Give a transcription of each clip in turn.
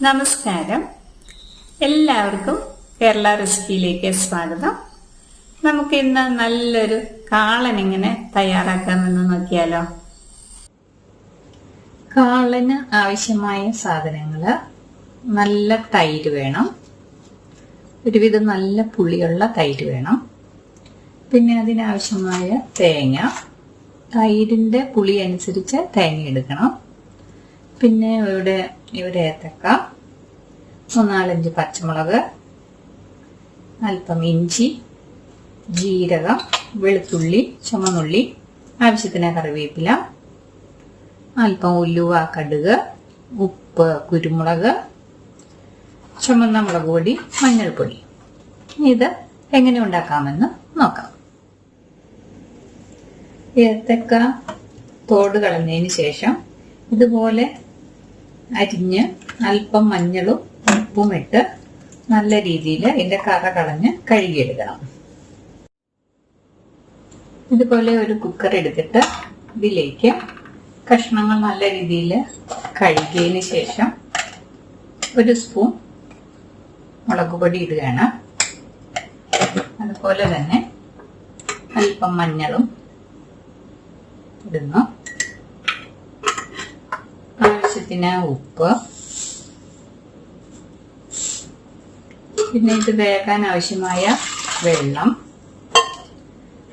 നമസ്കാരം, എല്ലാവർക്കും കേരള റെസിപ്പിയിലേക്ക് സ്വാഗതം. നമുക്ക് ഇന്ന് നല്ലൊരു കാളൻ എങ്ങനെ തയ്യാറാക്കാമെന്ന് നോക്കിയാലോ. കാളന് ആവശ്യമായ സാധനങ്ങള്: നല്ല തൈര് വേണം, ഒരുവിധം നല്ല പുളിയുള്ള തൈര് വേണം. പിന്നെ അതിനാവശ്യമായ തേങ്ങ, തൈരിന്റെ പുളി അനുസരിച്ച് തേങ്ങ എടുക്കണം. പിന്നെ ഇവിടെ ഏത്തക്ക, 4-5 പച്ചമുളക്, അല്പം ഇഞ്ചി, ജീരകം, വെളുത്തുള്ളി, ചുമന്നുള്ളി, ആവശ്യത്തിന് കറിവേപ്പില, അല്പം ഉലുവ, കടുക്, ഉപ്പ്, കുരുമുളക്, ചുമന്ന മുളക് പൊടി, മഞ്ഞൾപ്പൊടി. ഇത് എങ്ങനെ ഉണ്ടാക്കാമെന്ന് നോക്കാം. ഏത്തക്ക തോട് കളഞ്ഞതിന് ശേഷം ഇതുപോലെ അരിഞ്ഞ് അല്പം മഞ്ഞളും ഉപ്പും ഇട്ട് നല്ല രീതിയിൽ ഇതിന്റെ കറ കളഞ്ഞ് കഴുകിയെടുക്കണം. ഇതുപോലെ ഒരു കുക്കർ എടുത്തിട്ട് ഇതിലേക്ക് കഷ്ണങ്ങൾ നല്ല രീതിയിൽ കഴുകിയതിന് ശേഷം 1 സ്പൂൺ മുളക് പൊടി ഇടുകയാണ്. അതുപോലെ തന്നെ അല്പം മഞ്ഞളും ഇടുന്നു, ആവശ്യത്തിന് ഉപ്പ്, പിന്നെ ഇത് വേകാൻ ആവശ്യമായ വെള്ളം,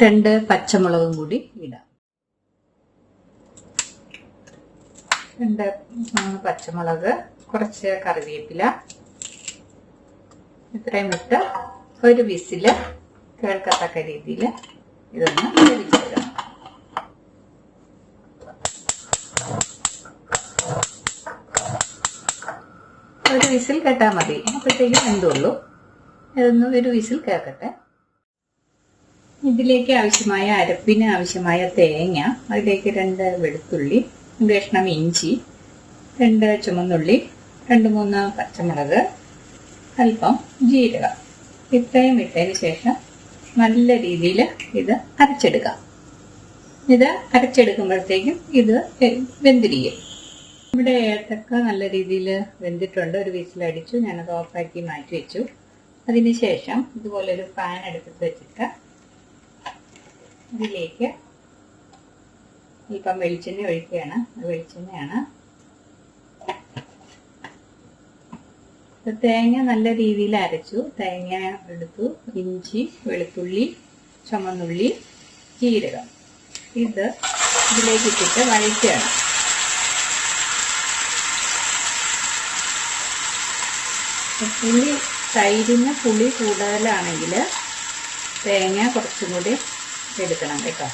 2 പച്ചമുളകും കൂടി ഇടാം. 2 പച്ചമുളക്, കുറച്ച് കറിവേപ്പില, ഇത്രയും ഇട്ട് ഒരു വിസില് കേൾക്കത്തക്ക രീതിയിൽ ഇതൊന്ന് വേവിച്ചെടുക്കണം. ഒരു വിസിൽ കേട്ടാൽ മതി, അപ്പോഴത്തേക്കും എന്തുള്ളൂ. ഇതൊന്ന് ഒരു വിസിൽ കേൾക്കട്ടെ. ഇതിലേക്ക് ആവശ്യമായ അരപ്പിന് ആവശ്യമായ തേങ്ങ, അതിലേക്ക് 2 വെളുത്തുള്ളി, 2 കഷ്ണം ഇഞ്ചി, 2 ചുമന്നുള്ളി, 2-3 പച്ചമുളക്, അല്പം ജീരകം, ഇത്രയും ഇട്ടതിന് ശേഷം നല്ല രീതിയിൽ ഇത് അരച്ചെടുക്കാം. ഇത് അരച്ചെടുക്കുമ്പോഴത്തേക്കും ഇത് വെന്തിരിക്കും. ഇവിടെ ഏത്തക്ക നല്ല രീതിയിൽ വെന്തിട്ടുണ്ട്. ഒരു വിസിലടിച്ചു, ഞാനത് ഓഫാക്കി മാറ്റി വെച്ചു. അതിനുശേഷം ഇതുപോലെ ഒരു പാൻ എടുത്തിട്ട് വെച്ചിട്ട് ഇതിലേക്ക് അല്പം വെളിച്ചെണ്ണ ഒഴിക്കുകയാണ്. വെളിച്ചെണ്ണയാണ്. തേങ്ങ നല്ല രീതിയിൽ അരച്ചു. തേങ്ങ എടുത്തു, ഇഞ്ചി, വെളുത്തുള്ളി, ചുമന്നുള്ളി, ജീരകം, ഇത് ഇതിലേക്ക് ഇട്ടിട്ട് വഴറ്റുകയാണ്. തൈരിന് പുളി കൂടുതലാണെങ്കിൽ തേങ്ങ കുറച്ചും കൂടി എടുക്കണം കേട്ടോ.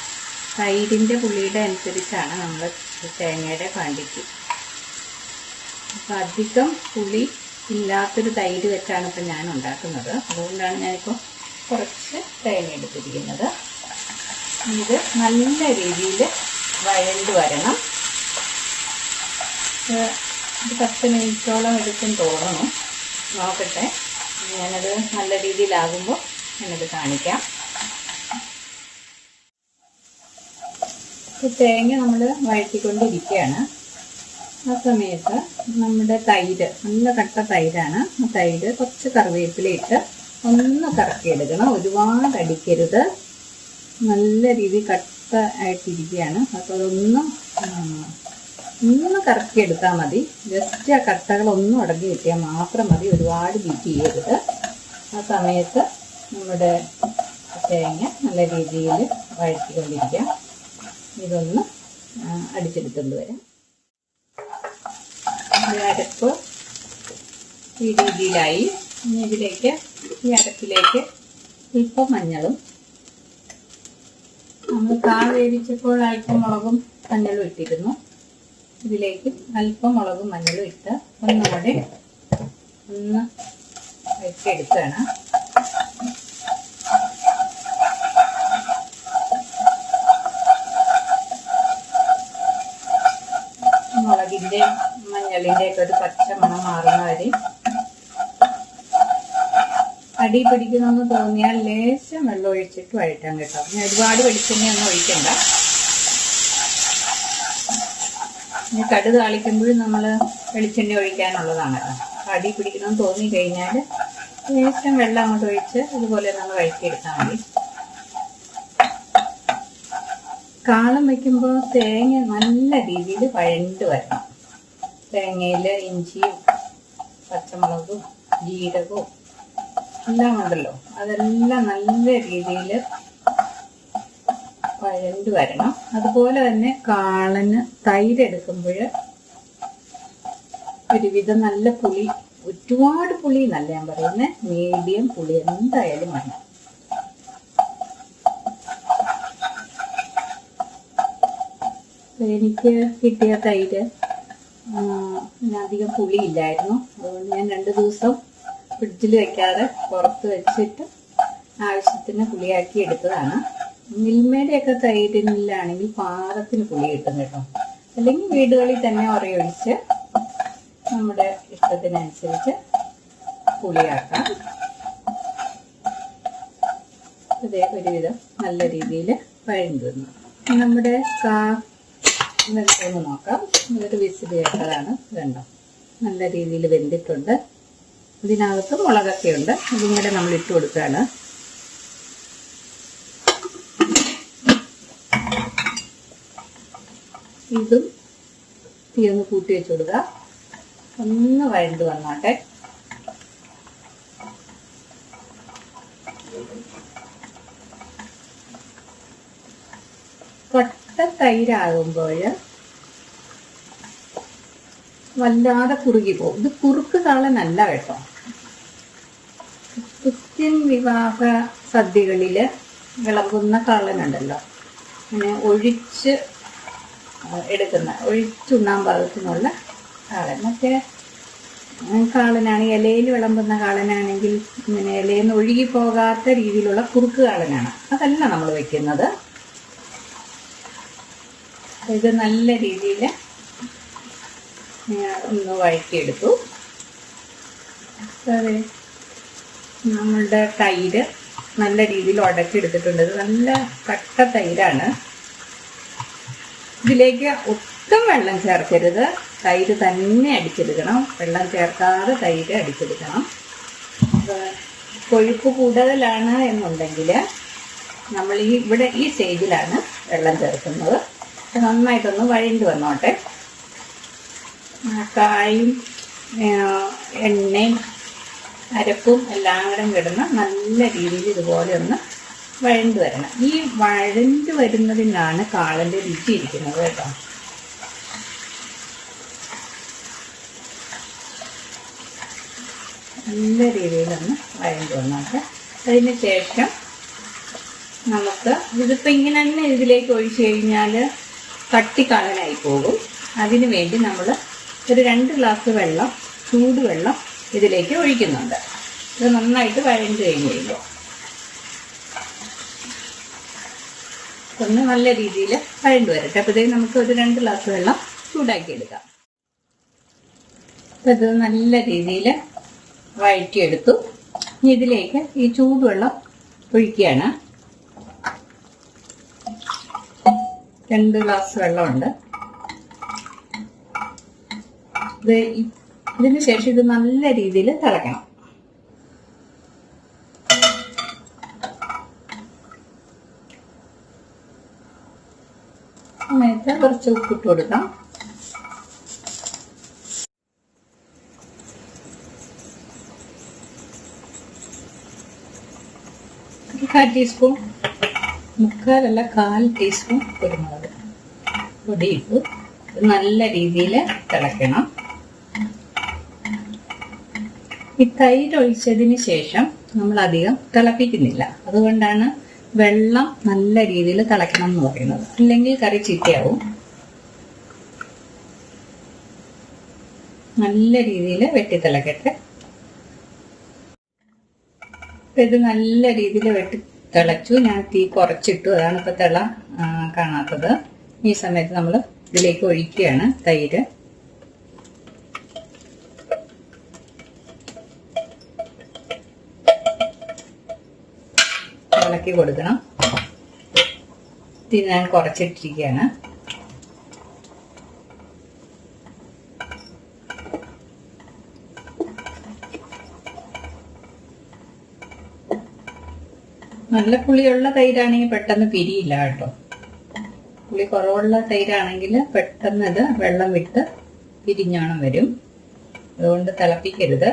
തൈരിന്റെ പുളിയുടെ അനുസരിച്ചാണ് നമ്മൾ തേങ്ങയുടെ ക്വാണ്ടിറ്റി. അപ്പം അധികം പുളി ഇല്ലാത്തൊരു തൈര് വെച്ചാണ് ഇപ്പം ഞാൻ ഉണ്ടാക്കുന്നത്. അതുകൊണ്ടാണ് ഞാനിപ്പോൾ കുറച്ച് തേങ്ങ എടുത്തിരിക്കുന്നത്. ഇത് നല്ല രീതിയിൽ വഴണ്ട് വരണം. ഒരു 10 മിനിറ്റോളം എടുക്കും തോന്നണം. നോക്കട്ടെ, ഞാനത് നല്ല രീതിയിലാകുമ്പോൾ ഞാനത് കാണിക്കാം. തേങ്ങ നമ്മൾ വഴറ്റിക്കൊണ്ടിരിക്കുകയാണ്. ആ സമയത്ത് നമ്മുടെ തൈര്, നല്ല കട്ട തൈരാണ്. ആ തൈര് കുറച്ച് കറിവേപ്പില ഇട്ട് ഒന്ന് കറക്കിയെടുക്കണം. ഒരുപാട് അടിക്കരുത്, നല്ല രീതിയിൽ കട്ട ആയിട്ടിരിക്കുകയാണ്. അപ്പോൾ അതൊന്നും കറക്കിയെടുത്താൽ മതി. ജസ്റ്റ് ആ കട്ടകളൊന്നും അടങ്ങി കിട്ടിയാൽ മാത്രം മതി, ഒരുപാട് ബീറ്റ് ചെയ്യരുത്. ആ സമയത്ത് നമ്മുടെ തേങ്ങ നല്ല രീതിയിൽ വഴറ്റിക്കൊണ്ടിരിക്കാം. ഇതൊന്ന് അടിച്ചെടുത്തുകൊണ്ട് വരാം. അരപ്പ് ഈ രീതിയിലായി. ഇതിലേക്ക്, ഈ അരപ്പിലേക്ക് അല്പം മഞ്ഞളും, നമ്മൾ കാൾ വേവിച്ചപ്പോൾ അല്പം മുളകും മഞ്ഞളും ഇട്ടിരുന്നു. ഇതിലേക്ക് അല്പം മുളകും മഞ്ഞളും ഇട്ട് ഒന്നുകൂടെ ഒന്ന് വഴറ്റിയെടുക്കുകയാണ്. മുളകിന്റെ മഞ്ഞളിന്റെ ഒക്കെ ഒരു പച്ച മണം മാറുന്ന വരെ. അടി പിടിക്കണമെന്ന് തോന്നിയാൽ ലേശം വെള്ളം ഒഴിച്ചിട്ട് വഴറ്റാൻ കേട്ടോ. ഒരുപാട് വെളിച്ചെണ്ണയൊന്നും ഒഴിക്കണ്ട. ഇനി കടുക് താളിക്കുമ്പോഴും നമ്മൾ വെളിച്ചെണ്ണ ഒഴിക്കാനുള്ളതാണ്. അടി പിടിക്കണമെന്ന് തോന്നിക്കഴിഞ്ഞാൽ ലേശം വെള്ളം അങ്ങോട്ട് ഒഴിച്ച് അതുപോലെ നമ്മൾ വഴറ്റിയെടുത്താൽ മതി. കാളം വയ്ക്കുമ്പോൾ തേങ്ങ നല്ല രീതിയിൽ വഴണ്ട് വരണം. തേങ്ങയിൽ ഇഞ്ചിയും പച്ചമുളകും ജീരകവും എല്ലാം ഉണ്ടല്ലോ, അതെല്ലാം നല്ല രീതിയിൽ വഴണ്ട് വരണം. അതുപോലെ തന്നെ കാളന് തൈര് എടുക്കുമ്പോൾ ഒരുവിധം നല്ല പുളി, ഒരുപാട് പുളി എന്നല്ല ഞാൻ പറയുന്നത്, മീഡിയം പുളി എന്തായാലും വേണം. എനിക്ക് കിട്ടിയ തൈര് അധികം പുളി ഇല്ലായിരുന്നു. അതുകൊണ്ട് ഞാൻ 2 ദിവസം ഫ്രിഡ്ജിൽ വെക്കാതെ പുറത്ത് വെച്ചിട്ട് ആവശ്യത്തിന് പുളിയാക്കി എടുത്തതാണ്. മിൽമയുടെയൊക്കെ തൈരിലാണെങ്കിൽ പാകത്തിന് പുളി കിട്ടും കേട്ടോ. അല്ലെങ്കിൽ വീടുകളിൽ തന്നെ ഉറയൊഴിച്ച് നമ്മുടെ ഇഷ്ടത്തിനനുസരിച്ച് പുളിയാക്കാം. അതേ ഒരുവിധം നല്ല രീതിയിൽ വഴണ്ടു വന്നു. നമ്മുടെ വെന്തൊന്ന് നോക്കാം. ഒരു വിസിൽ കേട്ടതാണ്. വേണ്ട നല്ല രീതിയിൽ വെന്തിട്ടുണ്ട്. ഇതിനകത്ത് മുളകൊക്കെ ഉണ്ട്, അതും കൂടെ നമ്മൾ ഇട്ട് കൊടുക്കുകയാണ്. ഇതും തീ ഒന്ന് കൂട്ടി വെച്ച് കൊടുക്കുക. ഒന്ന് വഴണ്ട് വന്നാട്ടെ. കട്ട തൈരാകുമ്പോൾ വല്ലാതെ കുറുകി പോകും. ഇത് കുറുക്ക് കാളനല്ല കേട്ടോ. ക്രിസ്ത്യൻ വിവാഹ സദ്യകളിൽ വിളമ്പുന്ന കാളനുണ്ടല്ലോ, അങ്ങനെ ഒഴിച്ച് എടുക്കുന്ന, ഒഴിച്ചുണ്ണാൻ പാകത്തിനുള്ള കാളൻ. മറ്റേ കാളനാണ് ഇലയിൽ വിളമ്പുന്ന കാളനാണെങ്കിൽ ഇങ്ങനെ ഇലയിൽ നിന്ന് ഒഴുകി പോകാത്ത രീതിയിലുള്ള കുറുക്ക് കാളനാണ്. അതല്ല നമ്മൾ വെക്കുന്നത്. ഇത് നല്ല രീതിയിൽ ഒന്ന് വഴറ്റിയെടുത്തു. അതെ, നമ്മളുടെ തൈര് നല്ല രീതിയിൽ ഉടച്ചെടുത്തിട്ടുണ്ട്. ഇത് നല്ല കട്ട തൈരാണ്. ഇതിലേക്ക് ഒട്ടും വെള്ളം ചേർക്കരുത്. തൈര് തന്നെ അടിച്ചെടുക്കണം. വെള്ളം ചേർക്കാതെ തൈര് അടിച്ചെടുക്കണം. കൊഴുപ്പ് കൂടുതലാണ് എന്നുണ്ടെങ്കിൽ നമ്മൾ ഇവിടെ ഈ സ്റ്റേജിലാണ് വെള്ളം ചേർക്കുന്നത്. നന്നായിട്ടൊന്ന് വഴണ്ട് വന്നോട്ടെ. കായും എണ്ണയും അരപ്പും എല്ലാം കൂടെ കിടന്ന് നല്ല രീതിയിൽ ഇതുപോലെ ഒന്ന് വഴണ്ട് വരണം. ഈ വഴണ്ട് വരുന്നതിനാണ് കാളന്റെ രുചി ഇരിക്കുന്നത് കേട്ടോ. നല്ല രീതിയിലൊന്ന് വഴണ്ട് വന്നോട്ടെ. അതിന് ശേഷം നമുക്ക് ഇതിപ്പോൾ ഇങ്ങനെ തന്നെ ഇതിലേക്ക് ഒഴിച്ചു കഴിഞ്ഞാൽ കട്ടിക്കാളനായി പോകും. അതിനു വേണ്ടി നമ്മൾ ഒരു 2 ഗ്ലാസ് വെള്ളം, ചൂടുവെള്ളം ഇതിലേക്ക് ഒഴിക്കുന്നുണ്ട്. ഇത് നന്നായിട്ട് വഴണ്ട് കഴിഞ്ഞ് കഴിയുമ്പോൾ ഒന്ന് നല്ല രീതിയിൽ വഴണ്ട് വരട്ടെ. അപ്പോഴത്തേക്ക് നമുക്ക് ഒരു 2 ഗ്ലാസ് വെള്ളം ചൂടാക്കി എടുക്കാം. അപ്പം ഇത് നല്ല രീതിയിൽ വഴറ്റിയെടുത്തു. ഇനി ഇതിലേക്ക് ഈ ചൂടുവെള്ളം ഒഴിക്കുകയാണ്. 2 ഗ്ലാസ് വെള്ളമുണ്ട്. ഇതിന് ശേഷം ഇത് നല്ല രീതിയിൽ തിളക്കണം. സമയത്ത് കുറച്ച് ഉപ്പിട്ട് കൊടുക്കാം. ഒരു 1/4 ടീസ്പൂൺ, 1/4 ടീസ്പൂൺ കുരുമുളക് പൊടി ഇട്ടു. നല്ല രീതിയിൽ തിളക്കണം. ഈ തൈര് ഒഴിച്ചതിന് ശേഷം നമ്മൾ അധികം തിളപ്പിക്കുന്നില്ല. അതുകൊണ്ടാണ് വെള്ളം നല്ല രീതിയിൽ തിളക്കണം എന്ന് പറയുന്നത്. അല്ലെങ്കിൽ കറി ചീത്തയാവും. നല്ല രീതിയിൽ വെട്ടി തിളക്കട്ടെ. ഇത് നല്ല രീതിയിൽ വെട്ടി തിളച്ചു. ഞാൻ തീ കുറച്ചിട്ടു. അതാണ് ഇപ്പൊ തിള കാണാത്തത്. ഈ സമയത്ത് നമ്മൾ ഇതിലേക്ക് ഒഴിക്കുകയാണ് തൈര്. ഇളക്കി കൊടുക്കണം. തീ ഞാൻ കുറച്ചിട്ടിരിക്കുകയാണ്. നല്ല പുളിയുള്ള തൈരാണെങ്കിൽ പെട്ടെന്ന് പിരിയില്ല കേട്ടോ. പുളി കുറവുള്ള തൈരാണെങ്കിൽ പെട്ടെന്ന് ഇത് വെള്ളം വിട്ട് പിരിഞ്ഞോണം വരും. അതുകൊണ്ട് തിളപ്പിക്കരുത്.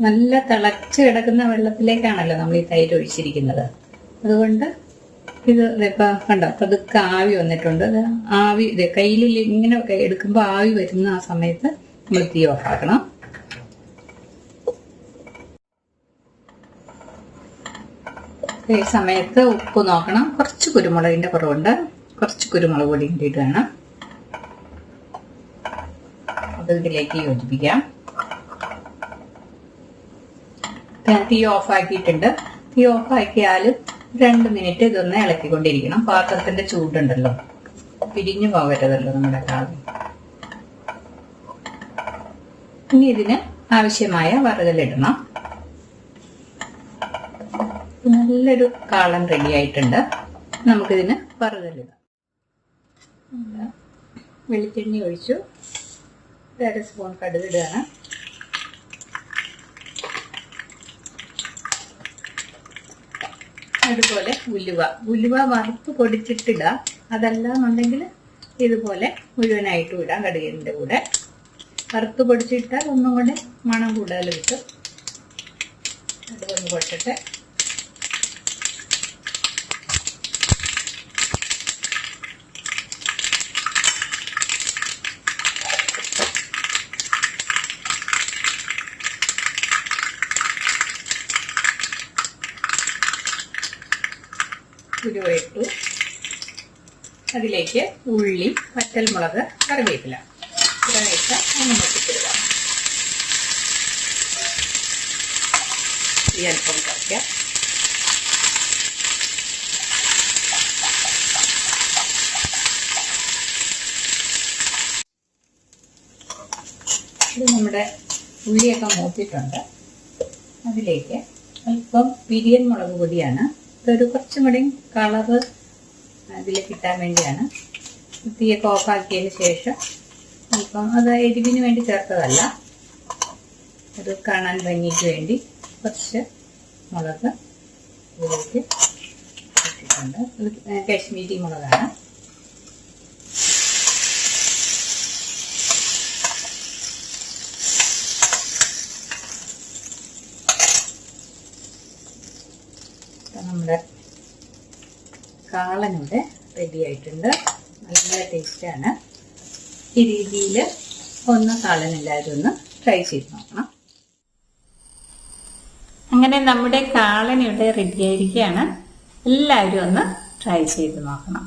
നല്ല തിളച്ച് കിടക്കുന്ന വെള്ളത്തിലേക്കാണല്ലോ നമ്മൾ ഈ തൈര് ഒഴിച്ചിരിക്കുന്നത്. അതുകൊണ്ട് ഇത് ഇപ്പൊ കണ്ടോ, പതുക്കെ ആവി വന്നിട്ടുണ്ട്. ആവി കയ്യിൽ ഇങ്ങനെ എടുക്കുമ്പോൾ ആവി വരുന്ന ആ സമയത്ത് നമ്മൾ തീ ഓഫാക്കണം. ഈ സമയത്ത് ഉപ്പ് നോക്കണം. കുറച്ച് കുരുമുളകിന്റെ കുറവുണ്ട്. കുറച്ച് കുരുമുളക് പൊടി ഇട്ടിട്ട് വേണം. അത് ഇതിലേക്ക് യോജിപ്പിക്കാം. തീ ഓഫാക്കിയിട്ടുണ്ട്. തീ ഓഫാക്കിയാൽ 2 മിനിറ്റ് ഇതൊന്ന് ഇളക്കിക്കൊണ്ടിരിക്കണം. പാത്രത്തിന്റെ ചൂടുണ്ടല്ലോ, പിരിഞ്ഞു പോകരുതല്ലോ നമ്മുടെ കാളൻ. ഇനി ഇതിന് ആവശ്യമായ വറുതലിടണം. നല്ലൊരു കാളൻ റെഡി ആയിട്ടുണ്ട്. നമുക്കിതിന് വറുതലിടാം. വെളിച്ചെണ്ണ ഒഴിച്ചു. 1 സ്പൂൺ കടുക് ഇടുകയാണ്. അതുപോലെ ഉലുവ വറുത്ത് പൊടിച്ചിട്ടിടുക. അതല്ലാന്നുണ്ടെങ്കിൽ ഇതുപോലെ മുഴുവനായിട്ടും ഇടാം. കടുകിന്റെ കൂടെ വറുത്ത് പൊടിച്ചിട്ടാൽ ഒന്നും കൂടെ മണം കൂടുതൽ കിട്ടും. അതൊന്ന് പൊട്ടട്ടെ. ഉലുവ ഇട്ടു. അതിലേക്ക് ഉള്ളി, വറ്റൽമുളക്, കറിവേപ്പില ഇട്ട് ഒന്ന് മുട്ടിച്ചിടുക. ഈ അല്പം കുറയ്ക്കാം. ഇത് നമ്മുടെ ഉള്ളിയൊക്കെ മൂത്തിട്ടുണ്ട്. അതിലേക്ക് അല്പം പിരിയൻ മുളക് പൊടിയാണ്. ഇതൊരു കുറച്ചും കൂടി കളറ് അതിൽ കിട്ടാൻ വേണ്ടിയാണ്. തീയൊക്കെ ഓഫാക്കിയതിന് ശേഷം അല്പം, അത് എരിവിന് വേണ്ടി ചേർത്തതല്ല, അത് കാണാൻ ഭംഗിക്ക് വേണ്ടി കുറച്ച് മുളക് ഇതിലേക്ക് ഇട്ടിട്ടുണ്ട്. ഇത് കാശ്മീരി മുളകാണ്. നമ്മുടെ കാളൻ ഇവിടെ റെഡി ആയിട്ടുണ്ട്. നല്ല ടേസ്റ്റാണ്. ഈ രീതിയിൽ ഒന്ന് കാളൻ എല്ലാവരും ഒന്ന് ട്രൈ ചെയ്ത് നോക്കണം. അങ്ങനെ നമ്മുടെ കാളൻ ഇവിടെ റെഡി ആയിരിക്കുകയാണ്. എല്ലാവരും ഒന്ന് ട്രൈ ചെയ്ത് നോക്കണം.